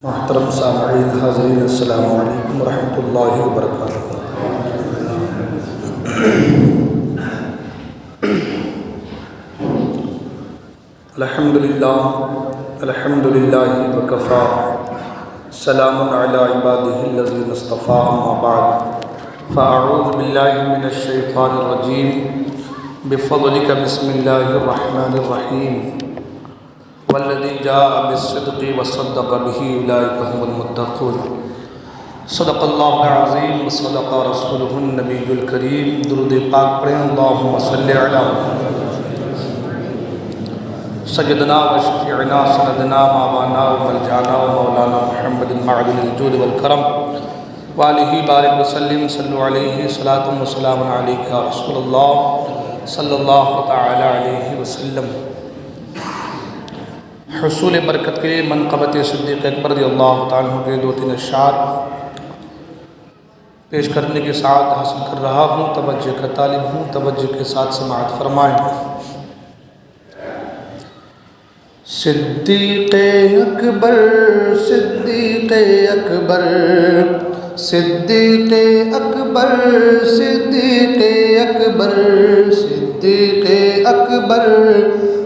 محترم سامعین حاضرین السلام علیکم ورحمۃ اللہ وبرکاتہ۔ الحمدللہ وکفا سلام علی عبادہ الذین اصطفیٰ اما بعد فاعوذ باللہ من الشیطان الرجیم بفضلک بسم اللہ الرحمن الرحیم والذی جاء بالصدق وصدق به اولئک هم المتقون۔ صدق اللہ العظیم وصدق رسولہ النبی الکریم۔ درود پاک پڑھیں اللہم صلی علی سیدنا و شفیعنا سندنا مابانا و ملجانا و مولانا محمد معدن الجود والکرم وآلہ بارک وسلم صلو علیہ صلاۃ و سلام علیک یا رسول اللہ صلی اللہ تعالی علیہ وسلم۔ حصول برکت کے لیے منقبت صدیق اکبر رضی اللہ تعالیٰ عنہ کے 2-3 اشعار پیش کرنے کی سعادت حاصل کر رہا ہوں، توجہ کا طالب ہوں، توجہ کے ساتھ سماعت فرمائیں۔ صدیق اکبر صدیق اکبر صدیق اکبر صدیق اکبر صدیق اکبر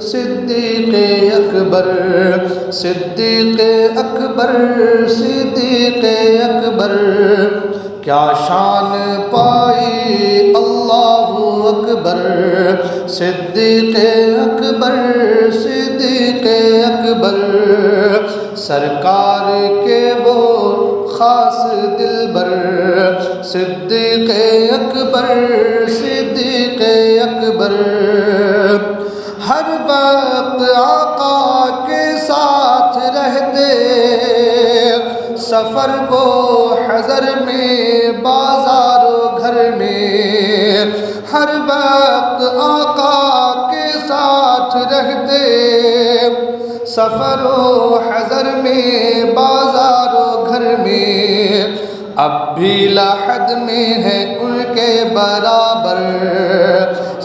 صدیق اکبر صدیق اکبر صدیق اکبر کیا شان پائی اللہ اکبر صدیق اکبر صدیق اکبر سرکار کے وہ خاص دلبر صدیق اکبر صدیق اکبر ہر وقت آقا کے ساتھ رہتے سفر وہ حضر میں بازار و گھر میں ہر وقت آقا کے ساتھ رہتے سفر و حضر میں بازار و گھر میں اب بھی لاحد میں ہے ان کے برابر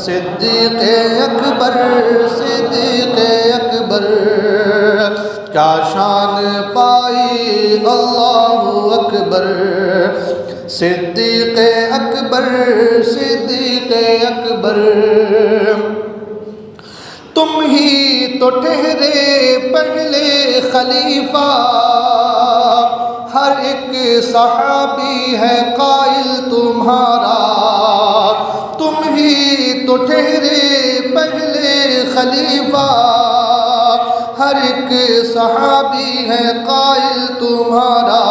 صدیق اکبر صدیق اکبر کیا شان پائی اللہ اکبر صدیق اکبر صدیق اکبر تم ہی تو ٹھہرے پہلے خلیفہ ہر ایک صحابی ہے قائل تمہارا تم ہی تو ٹھہرے پہلے خلیفہ ہر ایک صحابی ہے قائل تمہارا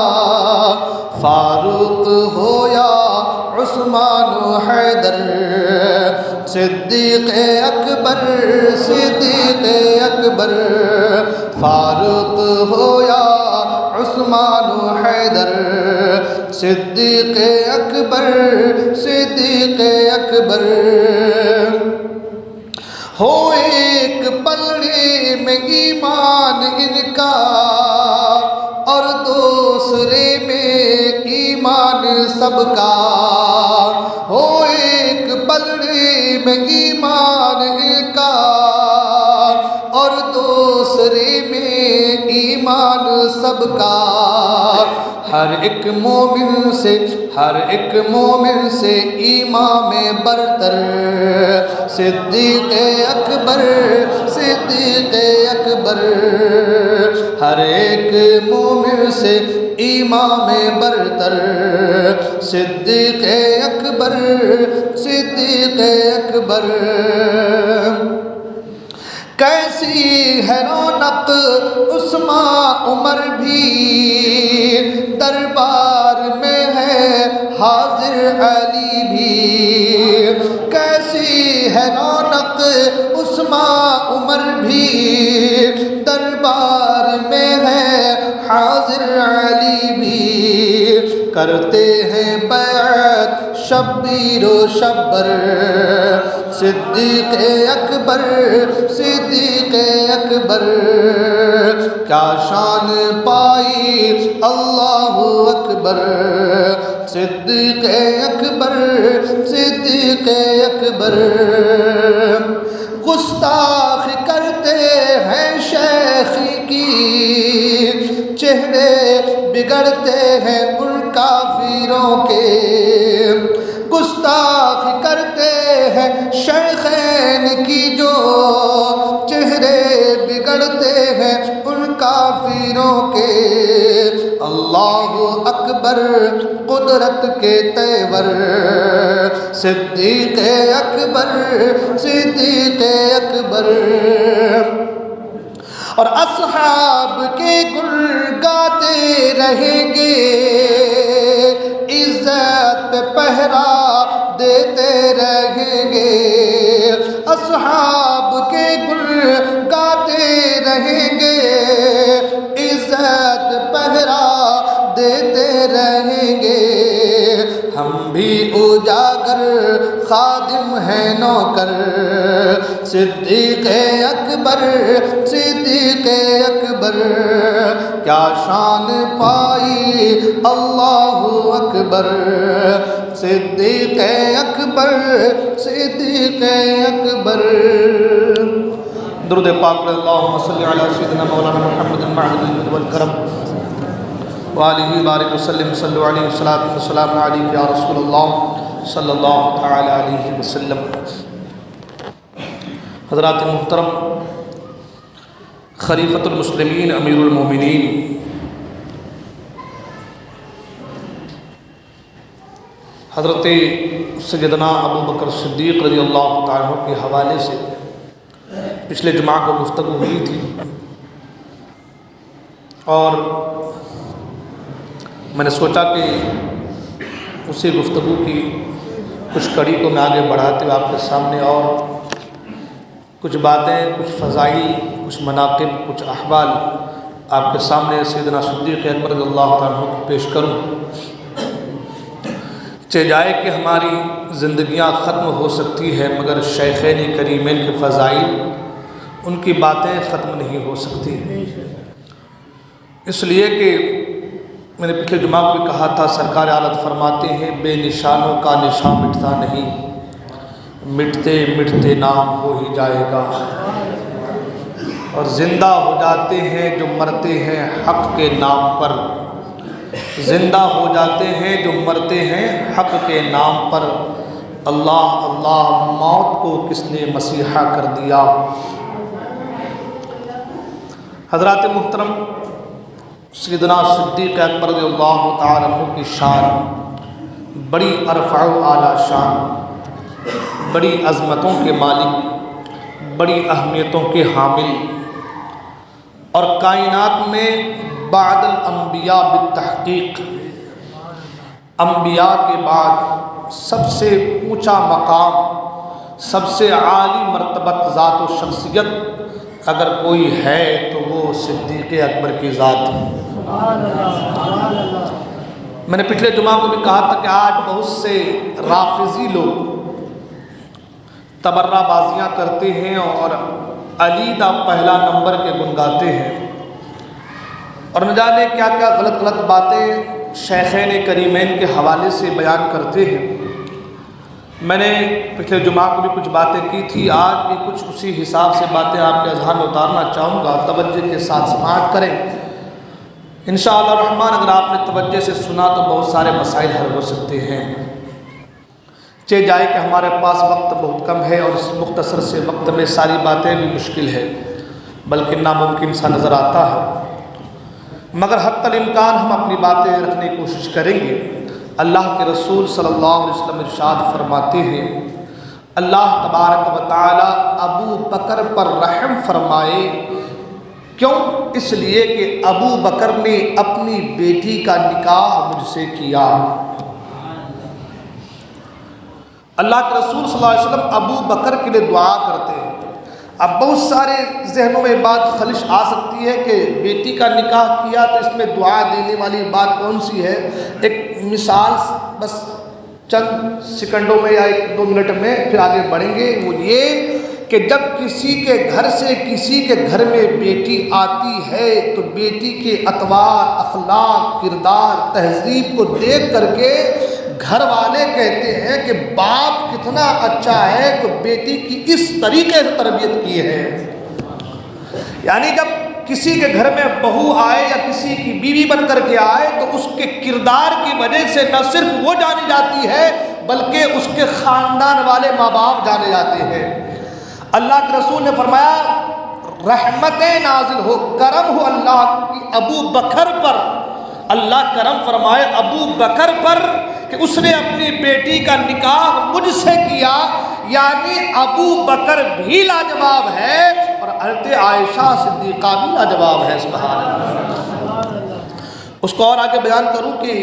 فاروق ہو یا عثمان و حیدر صدیق اکبر صدیق اکبر فاروق ہو یا عثمان و حیدر صدیق اکبر صدیق اکبر ہو ایک پلڑے میں ایمان ان کا اور دوسرے میں ایمان سب کا ہو ایک پلڑے میں ایمان ان کا اور دوسرے میں ایمان سب کا ہر ایک مومن سے امام برتر صدیق اکبر صدیق اکبر ہر ایک مومن سے امام برتر صدیق اکبر صدیق اکبر کیسی ہے رونق عثمان عمر بھی دربار میں ہے حاضر علی بھی کیسی ہے رونق عثمان عمر بھی دربار میں ہے حاضر علی بھی کرتے ہیں بیعت شبیر و شبر صدیق اکبر صدیق اکبر کیا شان پائی اللہ اکبر صدیق اکبر صدیق اکبر گستاخ کرتے ہیں شیخ کی چہرے بگڑتے ہیں ان کافروں کے، گستاخی کرتے ہیں شیخین کی جو، چہرے بگڑتے ہیں ان کافروں کے۔ اللہ اکبر قدرت کے تیور، صدیق اکبر، صدیق اکبر، اور اصحاب کے گل گاتے رہیں گے، عزت پہ پہرا دیتے رہیں گے، اصحاب کے گل گاتے رہیں گے، عزت پہرا دیتے رہیں گے۔ ہم بھی اجاگر خادم ہیں نوکر، صدیق اکبر، صدیق اکبر، کیا شان پائی اللہ اکبر، صدیق اکبر، صدیق اکبر۔ درود پاک پڑھ، اللہم صلی علی سیدنا مولانا محمد المعدد الجود والکرم وآلہ بارک وسلم، صلو علیہ السلام علیک یا رسول اللہ صلی اللہ تعالی علیہ وسلم۔ حضرات محترم، خلیفۃ المسلمین امیر المومنین حضرت سیدنا ابو بکر صدیق رضی اللہ تعالیٰ عنہ کے حوالے سے پچھلے جمعہ کو گفتگو ہوئی تھی، اور میں نے سوچا کہ اسی گفتگو کی کچھ کڑی کو میں آگے بڑھاتے ہوئے آپ کے سامنے اور کچھ باتیں، کچھ فضائل، کچھ مناقب، کچھ احوال آپ کے سامنے سیدنا صدیق اکبر رضی اللہ تعالیٰ عنہ کو پیش کروں۔ چہ جائے کہ ہماری زندگیاں ختم ہو سکتی ہے، مگر شیخین کریمین کے فضائل، ان کی باتیں ختم نہیں ہو سکتی، اس لیے کہ میں نے پچھلے جمعہ کو بھی کہا تھا، سرکار عالت فرماتے ہیں بے نشانوں کا نشان مٹتا نہیں، مٹتے مٹتے نام ہو ہی جائے گا، اور زندہ ہو جاتے ہیں جو مرتے ہیں حق کے نام پر، زندہ ہو جاتے ہیں جو مرتے ہیں حق کے نام پر۔ اللہ اللہ، موت کو کس نے مسیحا کر دیا۔ حضرات محترم، سیدنا صدیق اکبر رضی اللہ تعالیٰ عنہ کی شان بڑی ارفع و اعلیٰ شان، بڑی عظمتوں کے مالک، بڑی اہمیتوں کے حامل، اور کائنات میں بعد الانبیاء بالتحقیق، انبیاء کے بعد سب سے اونچا مقام، سب سے عالی مرتبت ذات و شخصیت اگر کوئی ہے تو وہ صدیق اکبر کی ذات ہے۔ میں نے پچھلے جمعہ کو بھی کہا تھا کہ آج بہت سے رافضی لوگ تبرہ بازیاں کرتے ہیں اور علی دا پہلا نمبر کے گنگاتے ہیں، اور نہ جانے کیا کیا غلط غلط باتیں شیخین کریمین کے حوالے سے بیان کرتے ہیں۔ میں نے پچھلے جمعہ کو بھی کچھ باتیں کی تھی، آج بھی کچھ اسی حساب سے باتیں آپ کے اذہان میں اتارنا چاہوں گا، توجہ کے ساتھ سماعت کریں۔ انشاءاللہ الرحمن اگر آپ نے توجہ سے سنا تو بہت سارے مسائل حل ہو سکتے ہیں۔ چہ جائے کہ ہمارے پاس وقت بہت کم ہے، اور اس مختصر سے وقت میں ساری باتیں بھی مشکل ہے، بلکہ ناممکن سا نظر آتا ہے، مگر حتی الامکان ہم اپنی باتیں رکھنے کی کوشش کریں گے۔ اللہ کے رسول صلی اللہ علیہ وسلم ارشاد فرماتے ہیں، اللہ تبارک و تعالی ابو بکر پر رحم فرمائے، کیوں؟ اس لیے کہ ابو بکر نے اپنی بیٹی کا نکاح مجھ سے کیا۔ اللہ کے رسول صلی اللہ علیہ وسلم ابو بکر کے لیے دعا کرتے ہیں۔ اب بہت سارے ذہنوں میں بات خلش آ سکتی ہے کہ بیٹی کا نکاح کیا تو اس میں دعا دینے والی بات کون سی ہے؟ ایک مثال بس چند سیکنڈوں میں یا 1-2 منٹ میں پھر آگے بڑھیں گے، وہ یہ کہ جب کسی کے گھر سے کسی کے گھر میں بیٹی آتی ہے تو بیٹی کے اطوار، اخلاق، کردار، تہذیب کو دیکھ کر کے گھر والے کہتے ہیں کہ باپ کتنا اچھا ہے کہ بیٹی کی اس طریقے سے تربیت کی ہے۔ یعنی جب کسی کے گھر میں بہو آئے یا کسی کی بیوی بن کر کے آئے تو اس کے کردار کی وجہ سے نہ صرف وہ جانی جاتی ہے بلکہ اس کے خاندان والے ماں باپ جانے جاتے ہیں۔ اللہ کے رسول نے فرمایا رحمتیں نازل ہو، کرم ہو اللہ کی ابو بکر پر، اللہ کرم فرمائے ابو بکر پر کہ اس نے اپنی بیٹی کا نکاح مجھ سے کیا، یعنی ابو بکر بھی لاجواب ہے اور حضرت عائشہ صدیقہ بھی لاجواب ہے۔ سبحان اللہ۔ اس کو اور آگے بیان کروں کہ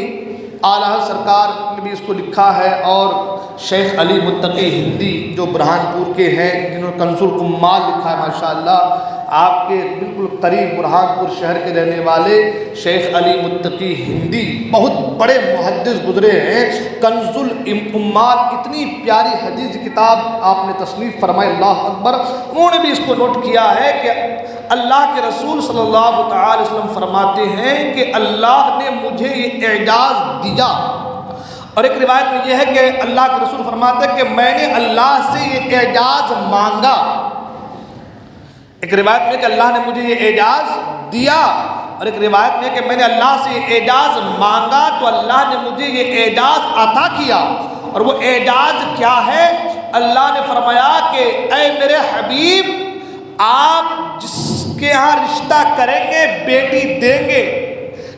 اعلیٰ حضرت سرکار نے بھی اس کو لکھا ہے، اور شیخ علی متقی ہندی جو برہان پور کے ہیں جنہوں نے کنز العمال لکھا ہے، ماشاءاللہ آپ کے بالکل قریب برہان پور شہر کے رہنے والے شیخ علی متقی ہندی بہت بڑے محدث گزرے ہیں۔ کنز العمال اتنی پیاری حدیث کتاب آپ نے تصنیف فرمائی، اللہ اکبر۔ انہوں نے بھی اس کو نوٹ کیا ہے کہ اللہ کے رسول صلی اللہ تعالی وسلم فرماتے ہیں کہ اللہ نے مجھے یہ اعجاز دیا، اور ایک روایت میں یہ ہے کہ اللہ کے رسول فرماتے ہیں کہ میں نے اللہ سے یہ اعجاز مانگا۔ ایک روایت میں کہ اللہ نے مجھے یہ اعجاز دیا، اور ایک روایت میں کہ میں نے اللہ سے یہ اعجاز مانگا تو اللہ نے مجھے یہ اعجاز عطا کیا۔ اور وہ اعجاز کیا ہے؟ اللہ نے فرمایا کہ اے میرے حبیب، آپ جس کے یہاں رشتہ کریں گے بیٹی دیں گے،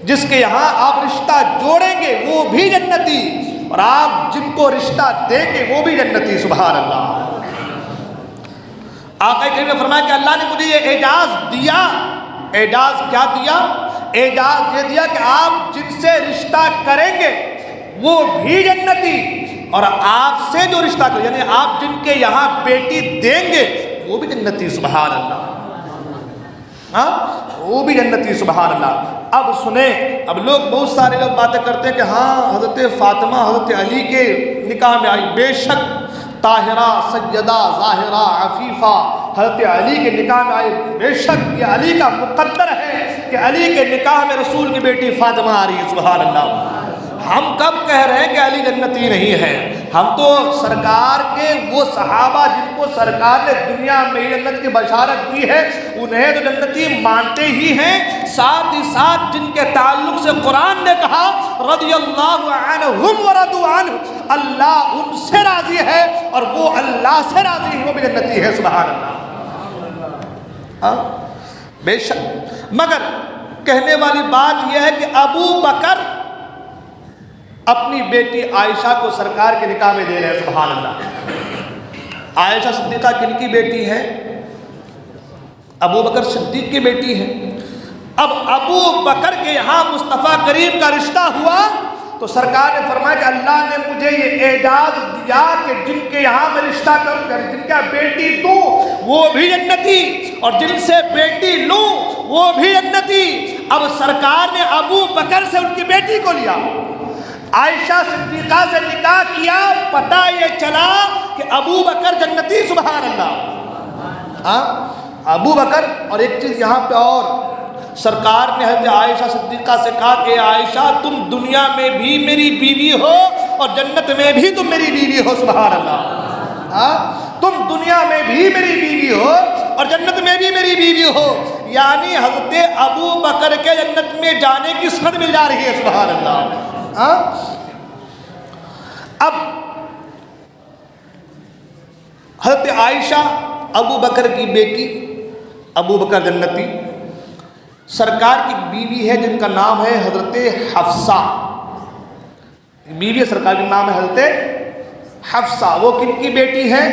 جس کے یہاں آپ رشتہ جوڑیں گے وہ بھی جنتی، اور آپ جن کو رشتہ دیں گے وہ بھی جنتی۔ سبحان اللہ۔ آقا کریم نے فرمایا کہ اللہ نے مجھے یہ اعجاز دیا۔ اعجاز کیا دیا؟ اعجاز یہ دیا کہ آپ جن سے رشتہ کریں گے وہ بھی جنتی، اور آپ سے جو رشتہ کریں یعنی آپ جن کے یہاں بیٹی دیں گے وہ بھی جنتی۔ سبحان اللہ۔ ہاں وہ بھی جنتی۔ سبحان اللہ۔ اب سنیں، اب لوگ بہت سارے لوگ باتیں کرتے ہیں کہ ہاں حضرت فاطمہ حضرت علی کے نکاح میں آئی، بے شک طاہرہ سیدہ ظاہرہ عفیفہ حضرت علی کے نکاح میں آئی، بے شک یہ علی کا مقدر ہے کہ علی کے نکاح میں رسول کی بیٹی فاطمہ آ رہی ہے۔ سبحان اللہ۔ ہم کب کہہ رہے ہیں کہ علی جنتی نہیں ہے؟ ہم تو سرکار کے وہ صحابہ جن کو سرکار نے دنیا میں جنت کی بشارت دی ہے انہیں تو جنتی مانتے ہی ہیں، ساتھ ہی ساتھ جن کے تعلق سے قرآن نے کہا رضی اللہ عنہم ورضوا عنہ، اللہ ان سے راضی ہے اور وہ اللہ سے راضی ہے، وہ بھی جنتی ہے۔ سبحان اللہ۔ بے شک، مگر کہنے والی بات یہ ہے کہ ابو بکر اپنی بیٹی عائشہ کو سرکار کے نکاح میں دے رہے ہیں۔ سبحان اللہ۔ عائشہ صدیقہ کن کی بیٹی ہے؟ ابو بکر صدیق کی بیٹی ہے۔ اب ابو بکر کے یہاں مصطفیٰ کریم کا رشتہ ہوا تو سرکار نے فرمایا کہ اللہ نے مجھے یہ اعجاز دیا کہ جن کے یہاں میں رشتہ کروں گا، جن کا بیٹی دوں وہ بھی جنتی، اور جن سے بیٹی لوں وہ بھی جنتی۔ اب سرکار نے ابو بکر سے ان کی بیٹی کو لیا، عائشہ صدیقہ سے نکاح کیا، پتہ یہ چلا کہ ابو بکر جنتی۔ سبحان اللہ۔ ابو بکر، اور ایک چیز یہاں پہ اور، سرکار نے حضرت عائشہ صدیقہ سے کہا کہ عائشہ تم دنیا میں بھی میری بیوی ہو اور جنت میں بھی تم میری بیوی ہو۔ سبحان اللہ۔ تم دنیا میں بھی میری بیوی ہو اور جنت میں بھی میری بیوی ہو، یعنی حضرت ابو بکر کے جنت میں جانے کی سند مل جا رہی ہے۔ سبحان اللہ۔ اب حضرت عائشہ ابو بکر کی بیٹی، ابو بکر جنتی، سرکار کی بیوی ہے جن کا نام ہے حضرت حفصہ، بیوی سرکار کا نام ہے حضرت حفصہ۔ وہ کن کی بیٹی ہے؟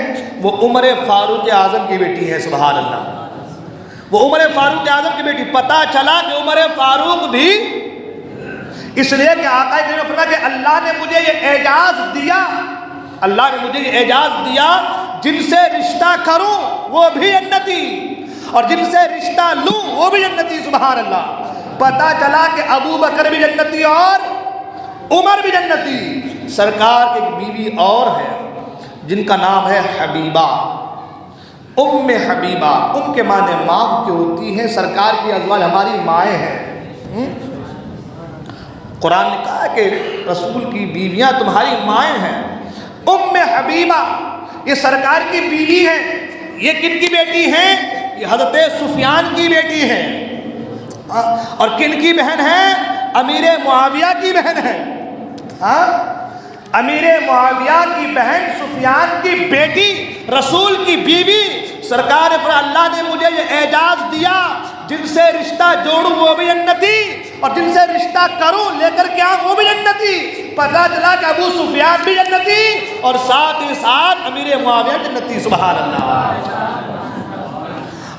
وہ عمر فاروق اعظم کی بیٹی ہے۔ سبحان اللہ۔ وہ عمر فاروق اعظم کی بیٹی، پتہ چلا کہ عمر فاروق بھی، اس لیے کہ آقا کریم نے فرمایا کہ اللہ نے مجھے یہ اعجاز دیا، اللہ نے مجھے یہ اعجاز دیا جن سے رشتہ کروں وہ بھی جنتی اور جن سے رشتہ لوں وہ بھی جنتی۔ سبحان اللہ۔ پتہ چلا کہ ابو بکر بھی جنتی اور عمر بھی جنتی۔ سرکار کی ایک بیوی اور ہے جن کا نام ہے حبیبہ، ام حبیبہ۔ ام کے معنی ماں کی ہوتی ہیں، سرکار کی ازواج ہماری مائیں ہیں۔ قرآن نے کہا کہ رسول کی بیویاں تمہاری مائیں ہیں۔ ام حبیبہ یہ سرکار کی بیوی ہیں۔ یہ کن کی بیٹی ہیں؟ یہ حضرت سفیان کی بیٹی ہیں۔ اور کن کی بہن ہے؟ امیر معاویہ کی بہن ہے. امیر معاویہ کی بہن سفیان کی بیٹی رسول کی بیوی. سرکار پر اللہ نے مجھے یہ اعزاز دیا، جن سے رشتہ جوڑوں وہ بھی جنتی اور جن سے رشتہ کروں لے کر کے آؤں وہ بھی جنتی. پتہ چلا کہ ابو سفیان بھی جنتی اور ساتھ ہی ساتھ امیر معاویہ جنتی. سبحان اللہ.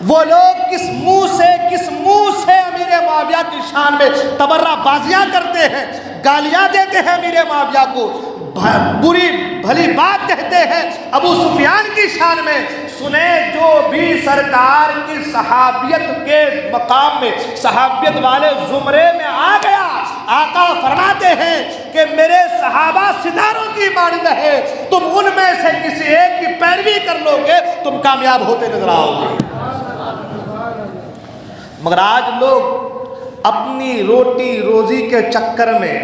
وہ لوگ کس منہ سے امیر معاویہ کی شان میں تبرہ بازیاں کرتے ہیں، گالیاں دیتے ہیں امیر معاویہ کو، بری بھلی بات کہتے ہیں ابو سفیان کی شان میں. سنیں جو بھی سرکار کی صحابیت کے مقام میں، صحابیت والے زمرے میں آ گیا، آقا فرماتے ہیں کہ میرے صحابہ ستاروں کی مانند ہے، تم ان میں سے کسی ایک کی پیروی کر لو گے تم کامیاب ہوتے نظر آؤ گے. مگر آج لوگ اپنی روٹی روزی کے چکر میں،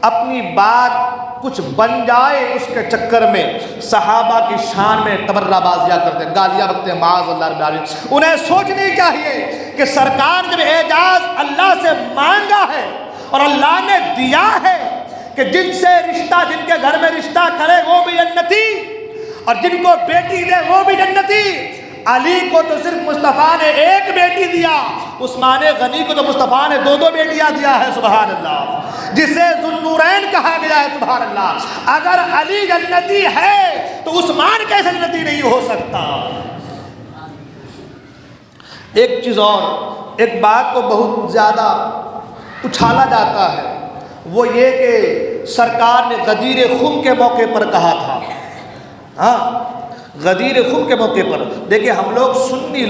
اپنی بات کچھ بن جائے اس کے چکر میں صحابہ کی شان میں تبرہ بازیاں کرتے ہیں، گالیاں بکتے ہیں. معاذ اللہ رب العالمین. انہیں سوچنی چاہیے کہ سرکار جب اعزاز اللہ سے مانگا ہے اور اللہ نے دیا ہے کہ جن سے رشتہ، جن کے گھر میں رشتہ کرے وہ بھی جنتی اور جن کو بیٹی دے وہ بھی جنتی. علی کو تو صرف مصطفیٰ نے ایک بیٹی دیا، عثمان غنی کو تو مصطفیٰ نے دو بیٹیاں دیا ہے. سبحان اللہ. جسے ذوالنورین کہا گیا ہے. سبحان اللہ. اگر علی جنتی ہے تو عثمان کیسے جنتی نہیں ہو سکتا؟ ایک چیز اور، ایک بات کو بہت زیادہ اچھالا جاتا ہے، وہ یہ کہ سرکار نے غدیر خم کے موقع پر کہا تھا. غدیر خم کے موقع پر دیکھیں، ہم لوگ سنی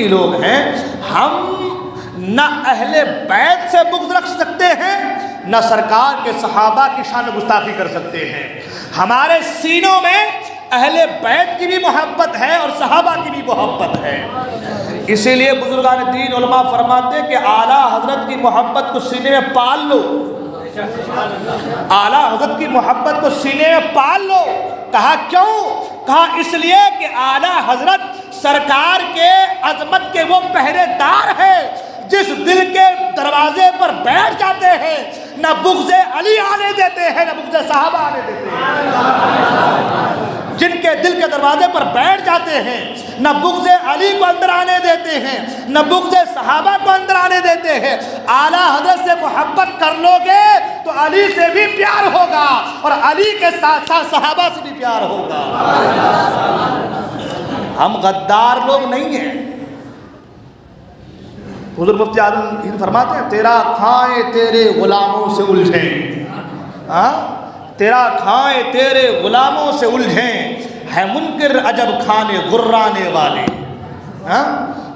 لوگ ہیں، ہم نہ اہل بیت سے بغض رکھ سکتے ہیں، نہ سرکار کے صحابہ کی شان گستاخی کر سکتے ہیں. ہمارے سینوں میں اہل بیت کی بھی محبت ہے اور صحابہ کی بھی محبت ہے. اسی لیے بزرگان دین علماء فرماتے ہیں کہ اعلیٰ حضرت کی محبت کو سینے میں پال لو. اعلیٰ حضرت کی محبت کو سینے میں پال لو. کہا کیوں؟ کہا اس لیے کہ اعلیٰ حضرت سرکار کے عظمت کے وہ پہرے دار ہیں جس دل کے دروازے پر بیٹھ جاتے ہیں نہ بغض علی آنے دیتے ہیں نہ بغض صحابہ آنے دیتے ہیں. جن کے دل کے دروازے پر بیٹھ جاتے ہیں نہ بغض علی کو اندر آنے دیتے ہیں نہ بغض صحابہ کو اندر آنے دیتے ہیں. اعلیٰ حضرت سے محبت کر لو گے تو علی سے بھی پیار ہوگا اور علی کے ساتھ ساتھ صحابہ سے بھی پیار ہوگا. ہم غدار لوگ نہیں ہیں. حضور مفتی اعظم ہند فرماتے ہیں تیرا کھائیں تیرے غلاموں سے الجھیں، تیرا کھائیں تیرے غلاموں سے الجھیں، ہے منکر عجب کھانے گرانے والے،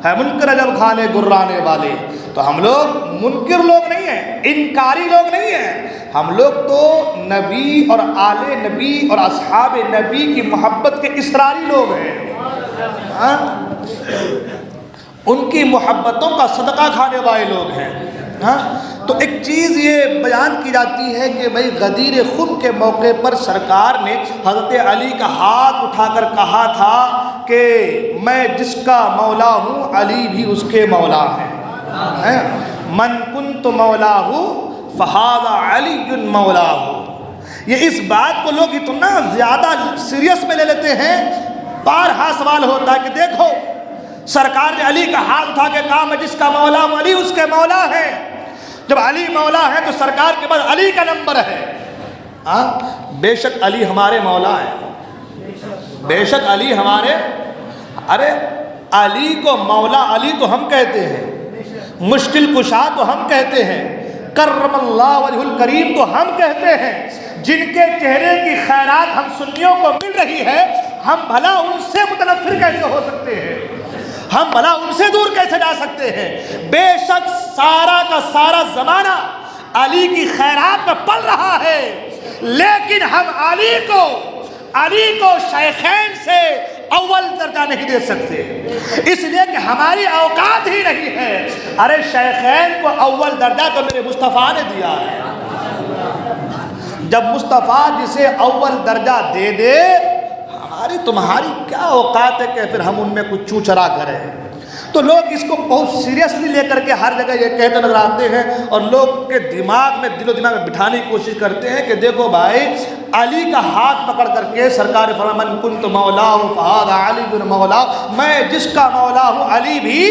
ہے منکر عجب کھانے گرانے والے. تو ہم لوگ منکر لوگ نہیں ہیں، انکاری لوگ نہیں ہیں. ہم لوگ تو نبی اور آل نبی اور اصحاب نبی کی محبت کے اصراری لوگ ہیں. ان کی محبتوں کا صدقہ کھانے والے لوگ ہیں. تو ایک چیز یہ بیان کی جاتی ہے کہ بھئی غدیر خم کے موقع پر سرکار نے حضرت علی کا ہاتھ اٹھا کر کہا تھا کہ میں جس کا مولا ہوں علی بھی اس کے مولا ہیں. من کنت مولا ہوں فہذا علی مولا ہوں. یہ اس بات کو لوگ اتنا زیادہ سیریس میں لے لیتے ہیں. بارہا سوال ہوتا ہے کہ دیکھو سرکار نے علی کا ہاتھ اٹھا کے کہا میں جس کا مولا ہوں علی اس کے مولا ہے. جب علی مولا ہے تو سرکار کے بعد علی کا نمبر ہے. بے شک علی ہمارے مولا ہیں، بے شک علی ہمارے، ارے علی کو مولا علی تو ہم کہتے ہیں، مشکل کشا تو ہم کہتے ہیں، کرم اللہ وجہ الکریم تو ہم کہتے ہیں. جن کے چہرے کی خیرات ہم سنیوں کو مل رہی ہے ہم بھلا ان سے متنفر کیسے ہو سکتے ہیں؟ ہم بھلا ان سے دور کیسے جا سکتے ہیں؟ بے شک سارا کا سارا زمانہ علی کی خیرات میں پل رہا ہے، لیکن ہم علی کو شیخین سے اول درجہ نہیں دے سکتے، اس لیے کہ ہماری اوقات ہی نہیں ہے. ارے شیخین کو اول درجہ تو میرے مصطفیٰ نے دیا ہے. جب مصطفیٰ جسے اول درجہ دے دے ہماری تمہاری کیا اوقات ہے کہ پھر ہم ان میں کچھ چوچرا کریں. تو لوگ اس کو بہت سیریسلی لے کر کے ہر جگہ یہ کہتے نظر آتے ہیں اور لوگ کے دماغ میں دل و دماغ میں بٹھانے کی کوشش کرتے ہیں کہ دیکھو بھائی، علی کا ہاتھ پکڑ کر کے سرکار فرمایا من کنت مولا فہذا علی بن مولا، میں جس کا مولا ہوں علی بھی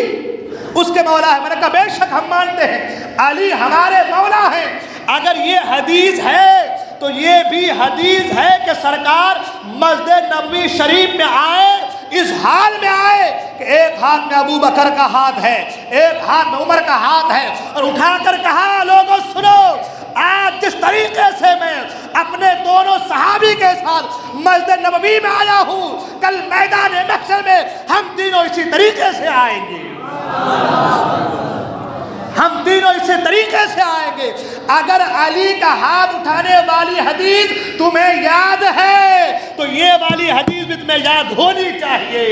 اس کے مولا ہے۔ میں نے کہا بے شک ہم مانتے ہیں علی ہمارے مولا ہیں۔ اگر یہ حدیث ہے تو یہ بھی حدیث ہے کہ سرکار مسجد نبوی شریف میں آئے، اس حال میں آئے کہ ایک ہاتھ میں ابو بکر کا ہاتھ ہے، ایک ہاتھ میں عمر کا ہاتھ ہے، اور اٹھا کر کہا لوگوں سنو، آج جس طریقے سے میں اپنے دونوں صحابی کے ساتھ مسجد نبوی میں آیا ہوں، کل میدان محشر میں ہم تینوں اسی طریقے سے آئیں گے، ہم تینوں اسی طریقے سے آئیں گے۔ اگر علی کا ہاتھ اٹھانے والی حدیث تمہیں یاد ہے تو یہ والی حدیث بھی تمہیں یاد ہونی چاہیے۔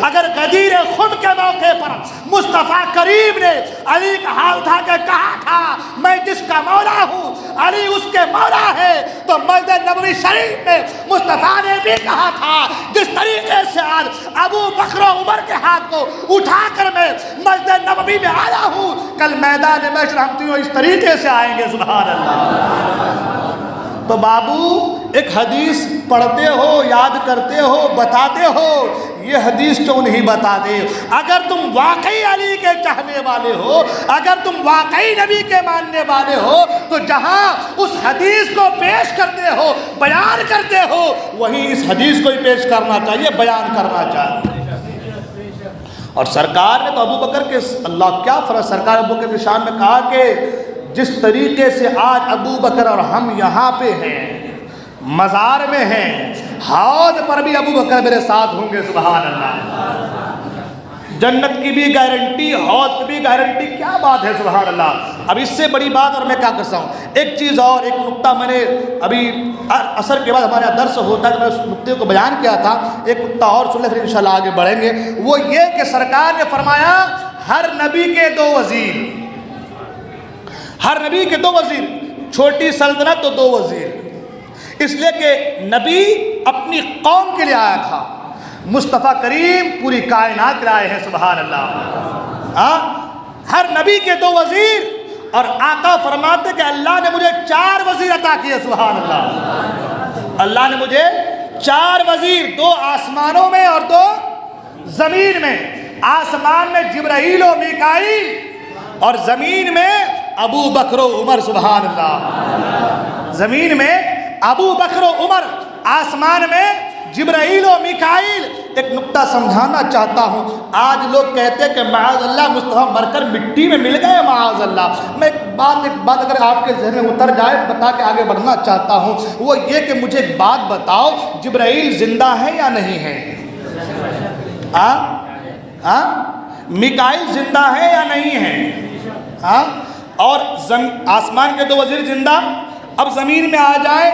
اگر غدیر خم کے موقع پر مصطفیٰ کریم نے علی کا ہاتھ اٹھا کے کہا تھا میں جس کا مولا ہوں علی اس کے مولا ہے، تو مسجد نبوی شریف میں مصطفیٰ نے بھی کہا تھا جس طریقے سے آج ابو بکر و عمر کے ہاتھ کو اٹھا کر میں مسجد نبوی میں آیا ہوں، کل میدان محشر ہم تینوں اس طریقے سے آئیں گے۔ سبحان اللہ۔ تو بابو ایک حدیث پڑھتے ہو، یاد کرتے ہو، بتاتے ہو، یہ حدیث کیوں نہیں بتاتے؟ اگر تم واقعی علی کے چاہنے والے ہو، اگر تم واقعی نبی کے ماننے والے ہو، تو جہاں اس حدیث کو پیش کرتے ہو، بیان کرتے ہو، وہیں اس حدیث کو ہی پیش کرنا چاہیے، بیان کرنا چاہیے۔ اور سرکار نے تو ابو بکر کے اللہ کیا فرق، سرکار ابو بکر کی شان میں کہا کہ جس طریقے سے آج ابو بکر اور ہم یہاں پہ ہیں، مزار میں ہیں، حوض پر بھی ابو بکر میرے ساتھ ہوں گے۔ سبحان اللہ۔ جنت کی بھی گارنٹی، حوض کی بھی گارنٹی، کیا بات ہے، سبحان اللہ۔ اب اس سے بڑی بات اور میں کیا کر سکتا ہوں؟ ایک چیز اور، ایک نقطہ میں نے ابھی عصر کے بعد ہمارے یہاں درس ہوتا ہے، میں اس نقطے کو بیان کیا تھا، ایک نقطہ اور سن لیں پھر انشاءاللہ آگے بڑھیں گے۔ وہ یہ کہ سرکار نے فرمایا ہر نبی کے دو وزیر، ہر نبی کے دو وزیر، چھوٹی سلطنت تو دو وزیر، اس لیے کہ نبی اپنی قوم کے لیے آیا تھا، مصطفیٰ کریم پوری کائنات کے آئے ہیں۔ سبحان اللہ۔ ہر نبی کے دو وزیر، اور آقا فرماتے کہ اللہ نے مجھے 4 وزیر عطا کیے۔ سبحان اللہ۔ اللہ نے مجھے 4 وزیر، 2 آسمانوں میں اور 2 زمین میں۔ آسمان میں جبرائیل و میکائیل، اور زمین میں ابو بکر و عمر۔ سبحان اللہ۔ زمین میں ابو بکر و عمر، آسمان میں جبرائیل و میکائیل۔ ایک نقطہ سمجھانا چاہتا ہوں، آج لوگ کہتے ہیں کہ معاذ اللہ مصطفیٰ مر کر مٹی میں مل گئے، معاذ اللہ۔ میں ایک بات اگر آپ کے ذہن میں اتر جائے بتا کے آگے بڑھنا چاہتا ہوں، وہ یہ کہ مجھے ایک بات بتاؤ، جبرائیل زندہ ہے یا نہیں ہے؟ میکائیل زندہ ہے یا نہیں ہے؟ اور آسمان کے 2 وزیر زندہ۔ اب زمین میں آ جائے،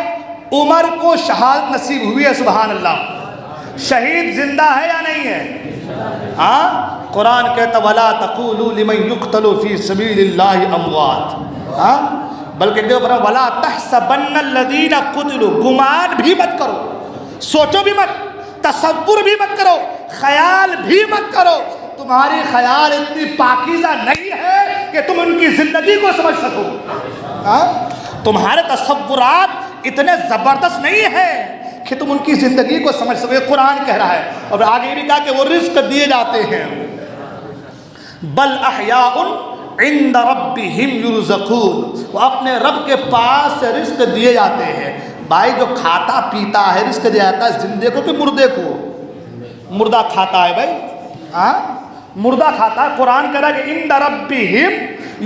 عمر کو شہادت نصیب ہوئی ہے۔ سبحان اللہ۔ شہید زندہ ہے یا نہیں ہے؟ قرآن کہتا وَلَا تَقُولُوا لِمَنْ يُقْتَلُ فِي سَبِيلِ اللَّهِ أَمْوَاتٌ، بلکہ دیکھو فرمایا وَلَا تَحْسَبَنَّ الَّذِينَ قُتِلُوا، گمان بھی مت کرو، سوچو بھی مت، تصور بھی مت کرو، خیال بھی مت کرو، تمہاری خیال اتنی پاکیزہ نہیں ہے کہ تم ان کی زندگی کو سمجھ سکو، تمہارے تصورات اتنے زبردست نہیں ہیں کہ تم ان کی زندگی کو سمجھ سکو۔ یہ قرآن کہہ رہا ہے، اور آگے بھی کہا کہ وہ رزق دیے جاتے ہیں، بل احیاء عند ربهم یرزقون، وہ اپنے رب کے پاس سے رزق دیے جاتے ہیں۔ بھائی جو کھاتا پیتا ہے رزق دیا جاتا ہے زندے کو کہ مردے کو؟ مردہ کھاتا ہے بھائی، مردہ کھاتا ہے۔ قرآن کہہ رہا ہے کہ عند ربهم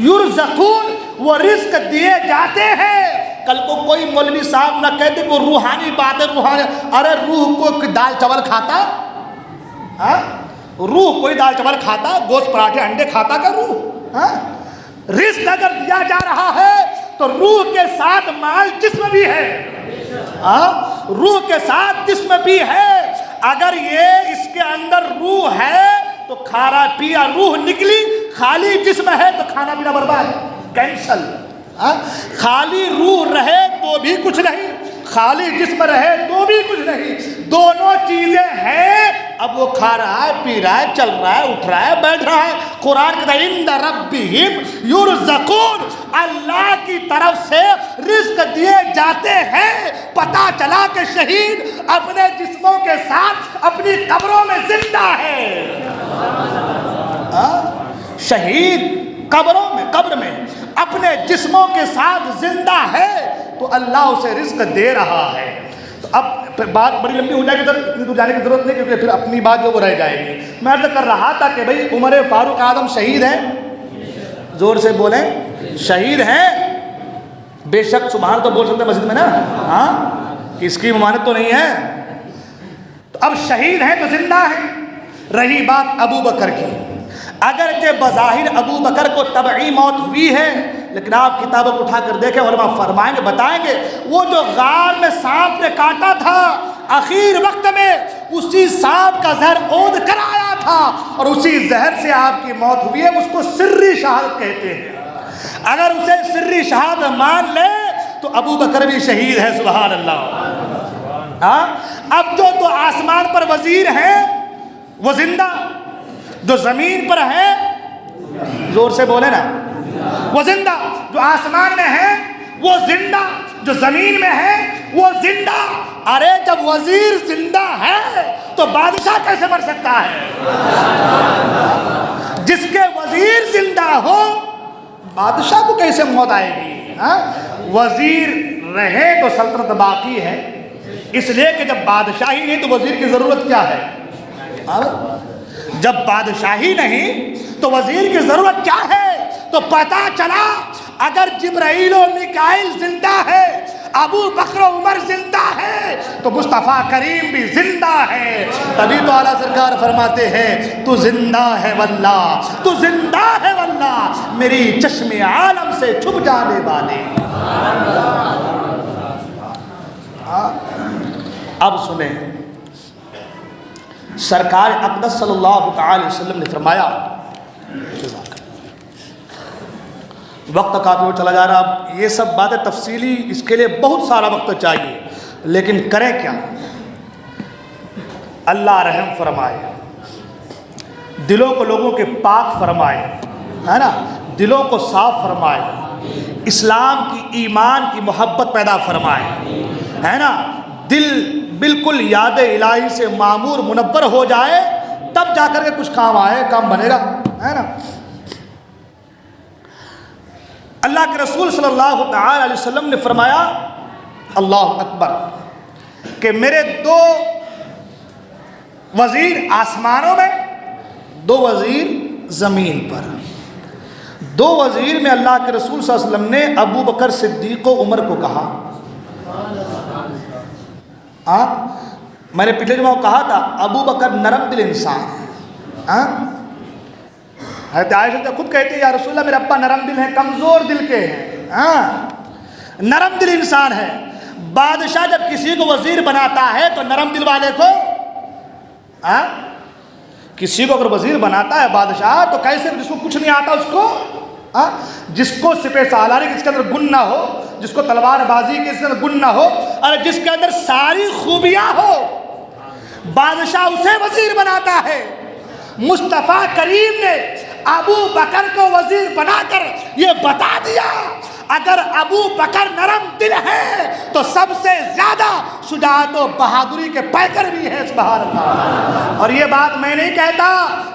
یرزقون، وہ رزق دیے جاتے ہیں۔ کل کو کوئی مولوی صاحب نہ کہتے کہ وہ روحانی بات ہے، روحانی، ارے روح کو دال چاول کھاتا، روح کوئی دال چاول کھاتا، گوشت پراٹھے انڈے کھاتا کا روح؟ رزق اگر دیا جا رہا ہے تو روح کے ساتھ مال جسم بھی ہے، روح کے ساتھ جسم بھی ہے۔ اگر یہ اس کے اندر روح ہے تو کھارا پیا روح نکلی، خالی جسم ہے تو کھانا پینا برباد، کینسل۔ خالی روح رہے تو بھی کچھ نہیں، خالی جسم رہے تو بھی کچھ نہیں، دونوں چیزیں ہیں۔ اب وہ کھا رہا ہے، پی رہا ہے، چل رہا ہے، اٹھ رہا ہے، بیٹھ رہا ہے۔ قرآن کہتا ہے عند ربہم یرزقون، اللہ کی طرف سے رزق دیے جاتے ہیں۔ پتہ چلا کہ شہید اپنے جسموں کے ساتھ اپنی قبروں میں زندہ ہے۔ شہید قبر میں اپنے جسموں کے ساتھ زندہ ہے تو اللہ اسے رزق دے رہا ہے۔ تو اب بات بڑی لمبی ہو جائے گی، اتنی دور جانے کی ضرورت نہیں، کیونکہ پھر اپنی بات جو وہ رہ جائے گی۔ میں عرض کر رہا تھا کہ بھئی عمر فاروق اعظم شہید ہیں، زور سے بولیں، شہید ہیں۔ بے شک سبحان تو بول سکتے ہیں مسجد میں نا، ہاں، اس کی ممانعت تو نہیں ہے۔ تو اب شہید ہیں تو زندہ ہیں۔ رہی بات ابو بکر کی، اگرچہ بظاہر ابو بکر کو طبعی موت ہوئی ہے، لیکن آپ کتابوں کو اٹھا کر دیکھیں، علماء فرمائیں گے، بتائیں گے، وہ جو غار میں سانپ نے کاٹا تھا، آخر وقت میں اسی سانپ کا زہر اود کر آیا تھا اور اسی زہر سے آپ کی موت ہوئی ہے۔ اس کو سری شہادت کہتے ہیں۔ اگر اسے سری شہادت مان لے تو ابو بکر بھی شہید ہے، سبحان اللہ۔ اب جو تو آسمان پر وزیر ہیں وہ زندہ، جو زمین پر ہے، زور سے بولے نا، وہ زندہ، جو آسمان میں ہے وہ زندہ، جو زمین میں ہے وہ زندہ۔ ارے جب وزیر زندہ ہے تو بادشاہ کیسے مر سکتا ہے؟ جس کے وزیر زندہ ہو بادشاہ کو کیسے موت آئے گی؟ وزیر رہے تو سلطنت باقی ہے، اس لیے کہ جب بادشاہی نہیں تو وزیر کی ضرورت کیا ہے؟ جب بادشاہی نہیں تو وزیر کی ضرورت کیا ہے؟ تو پتہ چلا اگر جبرائیل و میکائیل زندہ ہے، ابو بکر و عمر زندہ ہے، تو مصطفیٰ کریم بھی زندہ ہے۔ تبھی تو اعلیٰ سرکار فرماتے ہیں تو زندہ ہے واللہ، تو زندہ ہے واللہ، میری چشم عالم سے چھپ جانے والے۔ اب سنیں، سرکار اقدس صلی اللہ تعالی وسلم نے فرمایا، وقت کافی ہو چلا جا رہا، اب یہ سب باتیں تفصیلی، اس کے لیے بہت سارا وقت چاہیے، لیکن کریں کیا؟ اللہ رحم فرمائے، دلوں کو لوگوں کے پاک فرمائے، ہے نا، دلوں کو صاف فرمائے، اسلام کی، ایمان کی محبت پیدا فرمائے، ہے نا، دل بالکل یاد الہی سے معمور منور ہو جائے، تب جا کر کے کچھ کام آئے، کام بنے گا، ہے نا۔ اللہ کے رسول صلی اللہ تعالی علیہ وسلم نے فرمایا، اللہ اکبر، کہ میرے دو وزیر آسمانوں میں، دو وزیر زمین پر۔ دو وزیر میں اللہ کے رسول صلی اللہ علیہ وسلم نے ابو بکر صدیق و عمر کو کہا۔ میں نے پچھلے جمعہ کہا تھا ابو بکر نرم دل انسان ہے۔ حضرت عائشہ خود کہتے ہیں یا رسول اللہ میرے ابا نرم دل ہیں، کمزور دل کے ہیں، نرم دل انسان ہے۔ بادشاہ جب کسی کو وزیر بناتا ہے تو نرم دل والے کو، کسی کو اگر وزیر بناتا ہے بادشاہ تو کیسے، جس کو کچھ نہیں آتا اس کو، جس کو سپہ سالاری جس کے اندر گن نہ ہو، جس کو تلوار بازی کے اندر گن نہ ہو، اور جس کے اندر ساری خوبیاں ہو، بادشاہ اسے وزیر بناتا ہے۔ مصطفیٰ کریم نے ابو بکر کو وزیر بنا کر یہ بتا دیا، اگر ابو بکر نرم دل ہے تو سب سے زیادہ شجاعت و بہادری کے پیکر بھی ہے، سبحان اللہ۔ اور یہ بات میں نہیں کہتا،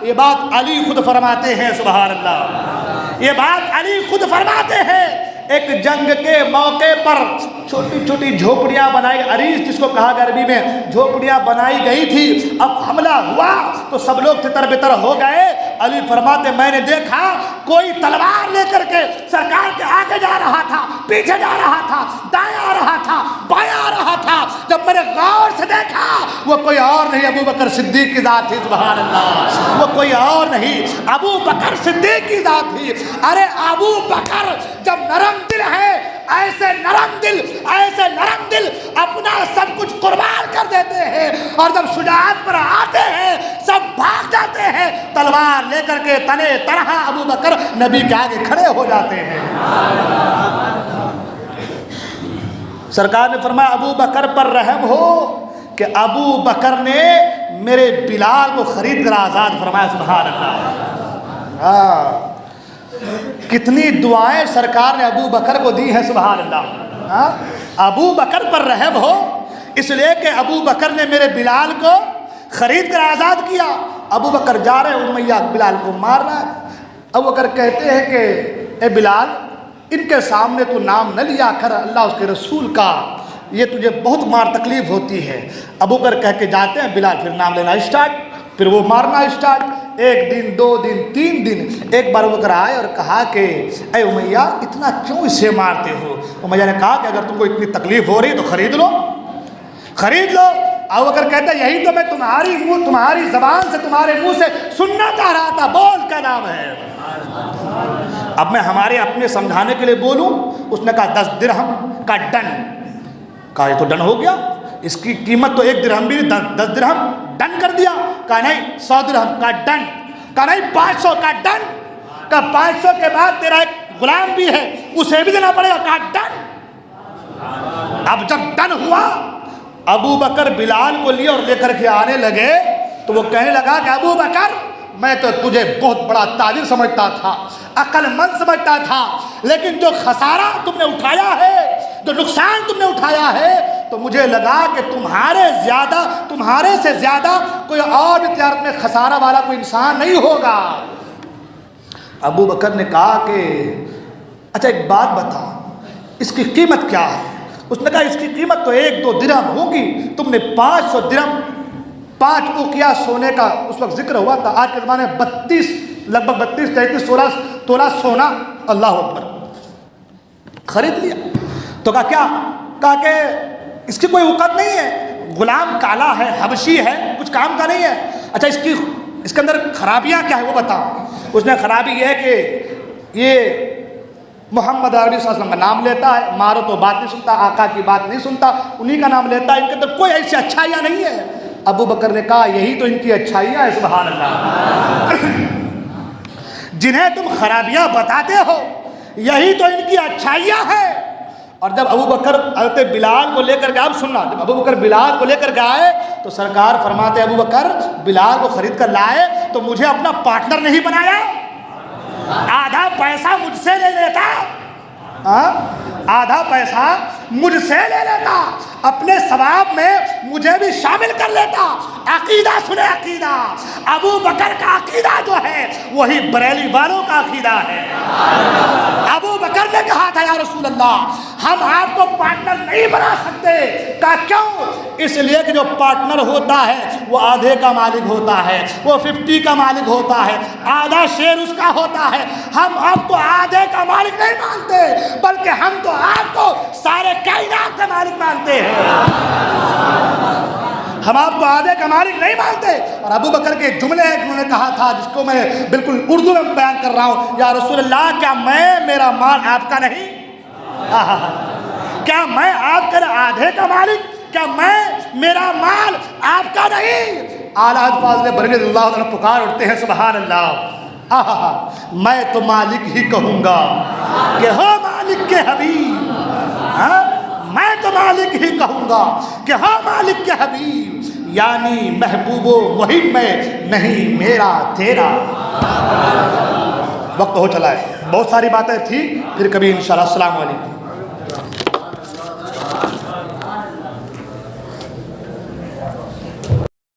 یہ بات علی خود فرماتے ہیں، سبحان اللہ، یہ بات علی خود فرماتے ہیں۔ ایک جنگ کے موقع پر چھوٹی چھوٹی جھوپڑیاں بنائی، عریش جس کو کہا عربی میں، جھوپڑیاں بنائی گئی تھی۔ اب حملہ ہوا تو سب لوگ تتر بتر ہو گئے۔ علی فرماتے میں نے دیکھا کوئی تلوار لے کر کے سرکار کے آگے جا رہا تھا، پیچھے جا رہا تھا، دائیں آ رہا تھا، بائیں آ رہا تھا۔ جب میں نے غور سے دیکھا وہ کوئی اور نہیں ابو بکر صدیق کی ذات تھی، سبحان اللہ، وہ کوئی اور نہیں ابو بکر صدیق کی ذات تھی۔ ارے ابو بکر جب نرم دل ہے، ایسے نرم دل اپنا سب کچھ قربان کر دیتے ہیں، اور جب شجاعت پر آتے ہیں سب بھاگ جاتے ہیں، تلوار لے کر کے تنے طرح ابو بکر نبی کے آگے کھڑے ہو جاتے ہیں۔ سرکار نے فرمایا ابو بکر پر رحم ہو کہ ابو بکر نے میرے بلال کو خرید کر آزاد فرمایا. سبحان اللہ. کتنی دعائیں سرکار نے ابو بکر کو دی ہیں. سبحان اللہ. ابو بکر پر رحم ہو اس لیے کہ ابو بکر نے میرے بلال کو خرید کر آزاد کیا. ابو بکر جا رہے ہیں امیہ بلال کو مار رہا ہے. ابو بکر کہتے ہیں کہ اے بلال ان کے سامنے تو نام نہ لیا کر اللہ اس کے رسول کا, یہ تجھے بہت مار تکلیف ہوتی ہے. ابو بکر کہہ کے جاتے ہیں. بلال پھر نام لینا اسٹارٹ, پھر وہ مارنا اسٹارٹ. 1 دن 2 دن 3 دن. ایک بار ابو بکر آئے اور کہا کہ اے امیہ اتنا کیوں اسے مارتے ہو؟ امیہ نے کہا کہ اگر تم کو اتنی تکلیف ہو رہی تو خرید لو, خرید لو. ابو بکر کہتا ہے یہی تو میں تمہاری زبان سے تمہارے منہ سے سننا چاہ رہا تھا. بول کیا نام ہے؟ اب میں ہمارے اپنے سمجھانے کے لیے بولوں. اس نے کہا 10 درہم کا ڈن. کہا یہ تو ڈن ہو گیا, اس کی قیمت تو 1 درہم بھی 10 درہم. ڈن کر دیا. کہا نہیں 100 درہم کا ڈن. کہا نہیں 500 کا ڈن. کہا 500 کے بعد تیرا ایک غلام بھی ہے اسے بھی دینا پڑے گا. کہا ڈن. اب جب ڈن ہوا ابو بکر بلال کو لیے اور لے کر کے آنے لگے تو وہ کہنے لگا کہ ابو بکر میں تو تجھے بہت بڑا تاجر سمجھتا تھا, عقل مند سمجھتا تھا, لیکن جو خسارہ تم نے اٹھایا ہے, جو نقصان تم نے اٹھایا ہے, تو مجھے لگا کہ تمہارے سے زیادہ کوئی اور بھی تجارت میں خسارہ والا کوئی انسان نہیں ہوگا. ابو بکر نے کہا کہ اچھا ایک بات بتا, اس کی قیمت کیا ہے؟ اس نے کہا اس کی قیمت تو 1-2 درہم ہوگی. تم نے 500 درہم 5 اوقیہ سونے کا اس وقت ذکر ہوا تھا. آج کے زمانے میں لگ بھگ 32-33 16 سونا. اللہ اکبر. خرید لیا. تو کہا کیا؟ کہا کہ اس کی کوئی اوقات نہیں ہے, غلام کالا ہے, حبشی ہے, کچھ کام کا نہیں ہے. اچھا اس کے اندر خرابیاں کیا ہے وہ بتا. اس نے خرابی یہ ہے کہ یہ محمد عربی صلی اللہ علیہ وسلم کا نام لیتا ہے, مارو تو بات نہیں سنتا, آقا کی بات نہیں سنتا, انہی کا نام لیتا ہے. ان کے اندر کوئی ایسی اچھائیاں نہیں ہے. ابو بکر نے کہا یہی تو ان کی اچھائیاں ہیں. سبحان اللہ. جنہیں تم خرابیاں بتاتے ہو یہی تو ان کی اچھائیاں ہیں. اور جب ابو بکر حضرت بلال کو لے کر کے, اب سننا, جب ابو بکر بلال کو لے کر کے آئے تو سرکار فرماتے ابو بکر بلال کو خرید کر لائے تو مجھے اپنا پارٹنر نہیں بنایا, آدھا پیسہ مجھ سے لے لیتا, آدھا پیسہ مجھ سے لے لیتا, اپنے ثواب میں مجھے بھی شامل کر لیتا. عقیدہ سنے, عقیدہ ابو بکر کا عقیدہ جو ہے وہی بریلی والوں کا عقیدہ ہے. ابو بکر نے کہا تھا یا رسول اللہ ہم آپ کو پارٹنر نہیں بنا سکتے. کہا کیوں؟ اس لیے کہ جو پارٹنر ہوتا ہے وہ آدھے کا مالک ہوتا ہے, وہ 50 کا مالک ہوتا ہے, آدھا شیئر اس کا ہوتا ہے. ہم آپ کو آدھے کا مالک نہیں مانتے بلکہ ہم تو آپ کو سارے کائنات کا مالک مانتے ہیں. ہم آپ کو آدھے کا مالک نہیں مانتے. اور ابو بکر کے جملے ہیں انہوں نے کہا تھا جس کو میں بالکل اردو میں بیان کر رہا ہوں, یا رسول اللہ کیا میرا مال آپ کا نہیں؟ کیا میں آپ کا آدھے کا مالک؟ کیا میرا مال آپ کا نہیں؟ اعلیٰ حضرت فاضل بریلوی رضی اللہ عنہ پکار اٹھتے ہیں سبحان اللہ. میں تو مالک ہی کہوں گا کہ ہو مالک کے حبیب. میں تو مالک ہی کہوں گا کہ ہاں مالک کے حبیب, یعنی محبوب و محب میں نہیں میرا تیرا. وقت ہو چلا ہے, بہت ساری باتیں تھی, پھر کبھی انشاءاللہ. السلام علیکم.